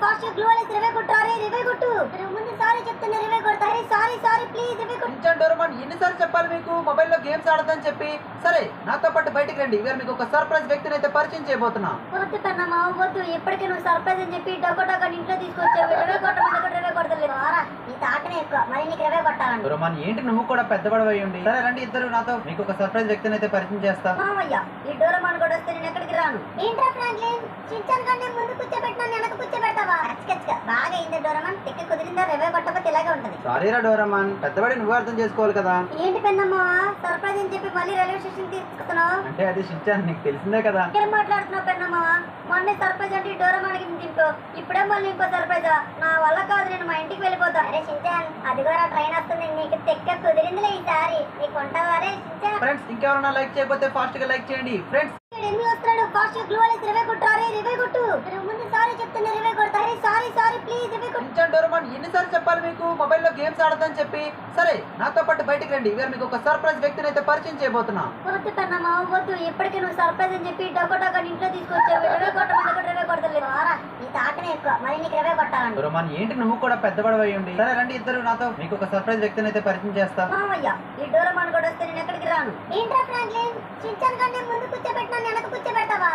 Fast glue వేసి రివే కొట్టారే రివే కొట్టు ముందు సారీ చెప్తున్నా రివే కొడతారే సారీ సారీ ప్లీజ్ రివే కొట్టు. చించాన్ డోరేమాన్ ఎన్నిసార్లు చెప్పాలి మీకు మొబైల్లో గేమ్స్ ఆడదని చెప్పి. సరే నాతో పాటు బయటికి రండి, ఇవాళ మీకు ఒక సర్ప్రైజ్ వ్యక్తిని అయితే పరిచయం చేయబోతున్నా. వద్దు కన్నమ్మా వద్దు, ఇప్పటికే నువ్వు సర్ప్రైజ్ అని చెప్పి డొక్కడొక్క ఇంట్లో తీసుకొచ్చావు. రివే కొట్టమంటే రివే కొడతలేదు. నీ తాటనే ఎక్కువ, మరి నీకు రివే కొట్టాలని. డోరేమాన్ ఏంటి నువ్వు కూడా పెద్దవాడు అయ్యండి. సరే రండి ఇద్దరు నాతో, మీకు ఒక సర్ప్రైజ్ వ్యక్తిని అయితే పరిచయం చేస్తా. మామయ్య ఈ డోరేమాన్ కూడా వస్తే నేను ఎక్కడికి రాను. ఏంట్రా ఫ్రాంక్లిన్, చించాన్ కంటే ముందు కూర్చోబెట్టినా వెనక కూర్చోబెడతావా? బాగా అయింది డోరేమాన్, తిక్క కుదిరిందా రివే కొట్టకపోతే ఇలాగే ఉంటది. సారీరా డోరేమాన్, పెద్దవాడి నువ్వు అర్థం చేసుకోవాలి కదా. ఏంటి పెన్నమ్మా సర్ప్రైజ్ అని చెప్పి మళ్ళీ రైల్వే స్టేషన్ తీసుకున్నావు? అంటే అది చించాన్, నీకు తెలిసిందే కదా. ఏం మాట్లాడుతున్నావు పెన్నమ్మా? మొన్నే సర్ప్రైజ్ అంటే డోరేమాన్కి తింటూ ఇప్పుడే మళ్ళీ ఇంకో సర్ప్రైజా? నా వల్ల కాదు, నేను మా ఇంటికి వెళ్ళిపోతా. అరే చించాన్, అది కూడా ట్రైన్ వస్తుంది, నీకు తిక్క కుదిరిందిలే ఈసారి. నీకు ఉంటావారే చించాన్. ఫ్రెండ్స్ ఇంకెవరన్నా లైక్ చేయకపోతే ఫాస్ట్ గా లైక్ చేయండి. ఫ్రెండ్స్ ఎన్ని వస్తున్నాడు, ఫాస్ట్ గ్లూ వేసి రివే కొట్టారే రివే కొట్టు ముందు సారీ చెప్తున్నా రివే కొడతారే సారీ సారీ ప్లీజ్ రివే కొట్టు. చించాన్ డోరేమాన్ ఎన్నిసార్లు చెప్పాలి మీకు మొబైల్లో గేమ్స్ ఆడదని చెప్పి. సరే నాతో పాటు బయటికి రండి, ఇవాళ మీకు ఒక సర్ప్రైజ్ వ్యక్తిని అయితే పరిచయం చేయబోతున్నా. వద్దు కన్నమ్మా వద్దు, ఇప్పటికే నువ్వు సర్ప్రైజ్ అని చెప్పి డొక్కడొక్క ఇంట్లో తీసుకొచ్చావు. రివే కొట్టమంటే రివే కొడతలేదు. నీ తాటనే ఎక్కువ, మరి నీకు రివే కొట్టాలని. డోరేమాన్ ఏంటి నువ్వు కూడా పెద్దవాడు అయ్యండి. సరే రండి ఇద్దరు నాతో, మీకు ఒక సర్ప్రైజ్ వ్యక్తిని అయితే పరిచయం చేస్తా. మామయ్య ఈ డోరేమాన్ కూడా వస్తే నేను ఎక్కడికి రాను. ఏంట్రా ఫ్రాంక్లిన్, చించాన్ కంటే ముందు కూర్చోబెట్టినా వెనక కూర్చోబెడతావా?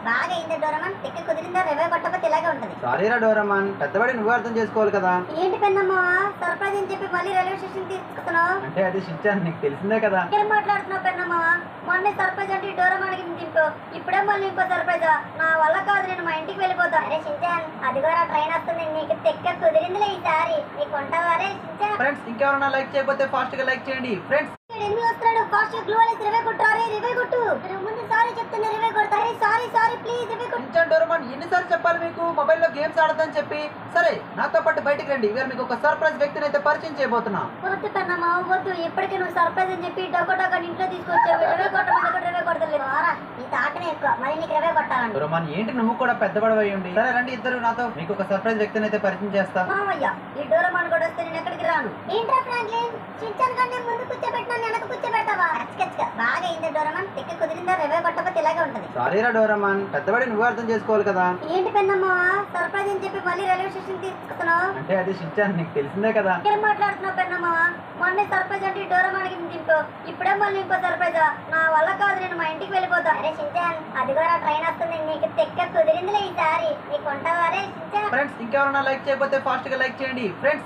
బాగా అయింది డోరేమాన్, తిక్క కుదిరిందా రివే కొట్టకపోతే ఇలాగే ఉంటది. సారీరా డోరేమాన్, పెద్దవాడి నువ్వు అర్థం చేసుకోవాలి కదా. ఏంటి పెన్నమ్మా సర్ప్రైజ్ అని చెప్పి మళ్ళీ రైల్వే స్టేషన్ తీసుకున్నావు? అంటే అది చించాన్, నీకు తెలిసిందే కదా. ఏం మాట్లాడుతున్నావు పెన్నమ్మా? మొన్నే సర్ప్రైజ్ అంటే డోరేమాన్కి తింటూ ఇప్పుడే మళ్ళీ ఇంకో సర్ప్రైజా? నా వల్ల కాదు, నేను మా ఇంటికి వెళ్ళిపోతా. అరే చించాన్, అది కూడా ట్రైన్ వస్తుంది, నీకు తిక్క కుదిరిందిలే ఈసారి. నీకు ఉంటావారే చించాన్. ఫ్రెండ్స్ ఇంకెవరన్నా లైక్ చేయకపోతే ఫాస్ట్ గా లైక్ చేయండి. ఫ్రెండ్స్ ఎన్ని వస్తున్నాడు, ఫాస్ట్ గ్లూ వేసి రివే కొట్టారే రివే కొట్టు ముందు సారీ చెప్తున్నా రివే కొడతారే సారీ సారీ ప్లీజ్ రివే కొట్టు. చించాన్ డోరేమాన్ ఎన్నిసార్లు చెప్పాలి మీకు మొబైల్లో గేమ్స్ ఆడదని చెప్పి. సరే నాతో పాటు బయటికి రండి, ఇవాళ మీకు ఒక సర్ప్రైజ్ వ్యక్తిని అయితే పరిచయం చేయబోతున్నా. వద్దు కన్నమ్మా వద్దు, ఇప్పటికే నువ్వు సర్ప్రైజ్ అని చెప్పి డొక్కడొక్క ఇంట్లో తీసుకొచ్చావు. రివే కొట్టమంటే రివే కొడతలేదు. నీ తాటనే ఎక్కువ, మరి నీకు రివే కొట్టాలని. డోరేమాన్ ఏంటి నువ్వు కూడా పెద్దవాడు అయ్యండి. సరే రండి ఇద్దరు నాతో, మీకు ఒక సర్ప్రైజ్ వ్యక్తిని అయితే పరిచయం చేస్తా. మామయ్య ఈ డోరేమాన్ కూడా వస్తే నేను ఎక్కడికి రాను. ఏంట్రా ఫ్రాంక్లిన్, చించాన్ కంటే ముందు కూర్చోబెట్టినా వెనక కూర్చోబెడతావా? బాగా అయింది డోరేమాన్, తిక్క కుదిరిందా రివే కొట్టకపోతే ఇలాగే ఉంటది. సారీరా డోరేమాన్, పెద్దవాడి నువ్వు అర్థం చేసుకోవాలి కదా. ఏంటి పెన్నమ్మా సర్ప్రైజ్ అని చెప్పి మళ్ళీ రైల్వే స్టేషన్ తీసుకున్నావు? అంటే అది చించాన్, నీకు తెలిసిందే కదా. ఏం మాట్లాడుతున్నావు పెన్నమ్మా? మొన్నే సర్ప్రైజ్ అంటే డోరేమాన్కి తింటూ ఇప్పుడే మళ్ళీ ఇంకో సర్ప్రైజా? నా వల్ల కాదు, నేను మా ఇంటికి వెళ్ళిపోతా. అరే చించాన్, అది కూడా ట్రైన్ వస్తుంది, నీకు తిక్క కుదిరిందిలే ఈసారి. నీకు ఉంటావారే చించాన్. ఫ్రెండ్స్ ఇంకెవరన్నా లైక్ చేయకపోతే ఫాస్ట్ గా లైక్ చేయండి. ఫ్రెండ్స్